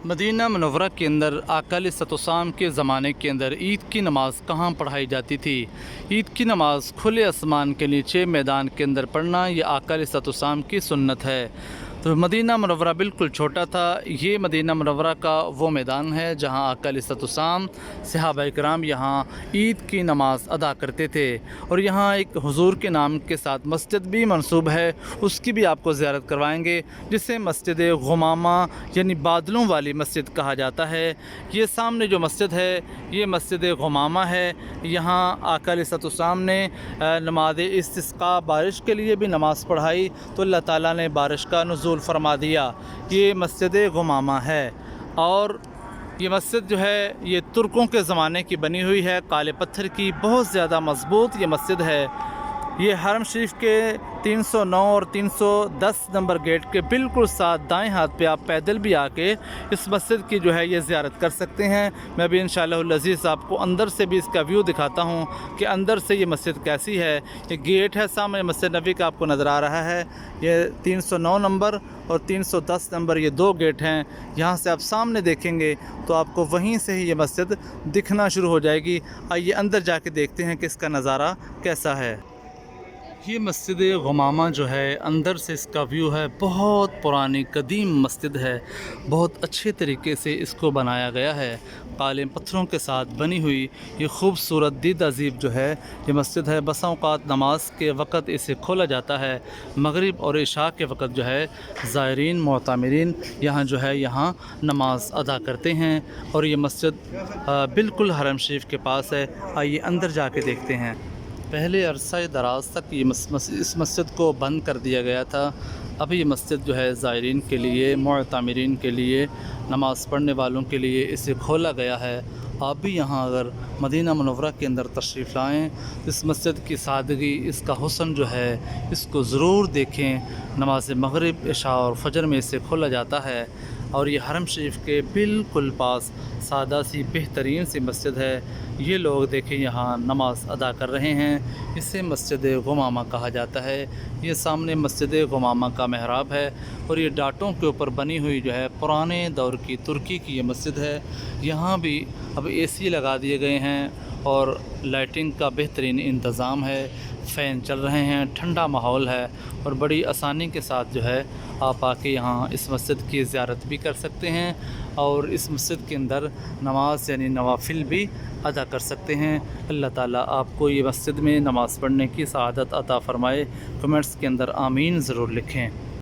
Medina Munawwara के अंदर आका अलैहिस्सलाम के ज़माने के अंदर ईद की नमाज़ कहाँ पढ़ाई जाती थी। ईद की नमाज़ खुले आसमान के नीचे मैदान के अंदर पढ़ना ये आका अलैहिस्सलाम की सुन्नत है। तो मदीना मुनव्वरा बिल्कुल छोटा था। ये मदीना मुनव्वरा का वो मैदान है जहाँ आका अलैहिस्सलाम सहाबा इकराम यहाँ ईद की नमाज़ अदा करते थे। और यहाँ एक हुजूर के नाम के साथ मस्जिद भी मंसूब है, उसकी भी आपको ज़ियारत करवाएंगे, जिसे मस्जिद गुमामा यानी बादलों वाली मस्जिद कहा जाता है। ये सामने जो मस्जिद है ये मस्जिद गुमामा है। यहाँ आका अलैहिस्सलाम ने नमाज इस्तिस्का बारिश के लिए भी नमाज़ पढ़ाई तो अल्लाह ताला ने बारिश का नुज़ूल फरमा दिया। ये मस्जिद गुमामा है और ये मस्जिद जो है ये तुर्कों के ज़माने की बनी हुई है, काले पत्थर की, बहुत ज़्यादा मज़बूत ये मस्जिद है। ये हरम शरीफ के 309 और 310 नंबर गेट के बिल्कुल साथ दाएं हाथ पे आप पैदल भी आके इस मस्जिद की जो है ये ज़ियारत कर सकते हैं। मैं भी इंशाअल्लाह अज़ीज़ आपको अंदर से भी इसका व्यू दिखाता हूँ कि अंदर से ये मस्जिद कैसी है। ये गेट है सामने मस्जिद नबी का आपको नज़र आ रहा है। ये 309 नंबर और 310 नंबर ये दो गेट हैं। यहाँ से आप सामने देखेंगे तो आपको वहीं से ही ये मस्जिद दिखना शुरू हो जाएगी। आइए अंदर जाके देखते हैं कि इसका नज़ारा कैसा है। ये मस्जिद गुमामा जो है अंदर से इसका व्यू है, बहुत पुरानी कदीम मस्जिद है, बहुत अच्छे तरीके से इसको बनाया गया है। काले पत्थरों के साथ बनी हुई ये खूबसूरत दीद अजीब जो है ये मस्जिद है। बसा औक़ात नमाज के वक़्त इसे खोला जाता है। मगरिब और इशा के वक़्त जो है ज़ायरीन मोतमिरीन यहाँ जो है यहाँ नमाज अदा करते हैं। और ये मस्जिद बिल्कुल हरम शरीफ के पास है। आइए अंदर जाके देखते हैं। पहले अरसा दराज तक ये इस मस्जिद को बंद कर दिया गया था। अभी ये मस्जिद जो है ज़ायरीन के लिए, मुअतमिरीन के लिए, नमाज़ पढ़ने वालों के लिए इसे खोला गया है। आप भी यहाँ अगर मदीना मुनव्वरा के अंदर तशरीफ़ लाएँ, इस मस्जिद की सादगी, इसका हुस्न जो है इसको ज़रूर देखें। नमाज मगरिब, इशा और फजर में इसे खोला जाता है। और ये हरम शरीफ के बिल्कुल पास सादा सी बेहतरीन सी मस्जिद है। ये लोग देखें यहाँ नमाज़ अदा कर रहे हैं। इसे मस्जिद गुमामा कहा जाता है। ये सामने मस्जिद गुमामा का महराब है और ये डाटों के ऊपर बनी हुई जो है पुराने दौर की तुर्की की ये मस्जिद है। यहाँ भी अब एसी लगा दिए गए हैं और लाइटिंग का बेहतरीन इंतज़ाम है। फ़ैन चल रहे हैं, ठंडा माहौल है और बड़ी आसानी के साथ जो है आप आके यहाँ इस मस्जिद की ज़ियारत भी कर सकते हैं और इस मस्जिद के अंदर नमाज यानी नवाफिल भी अदा कर सकते हैं। अल्लाह ताला आपको ये मस्जिद में नमाज़ पढ़ने की सआदत अता फ़रमाए। कमेंट्स के अंदर आमीन ज़रूर लिखें।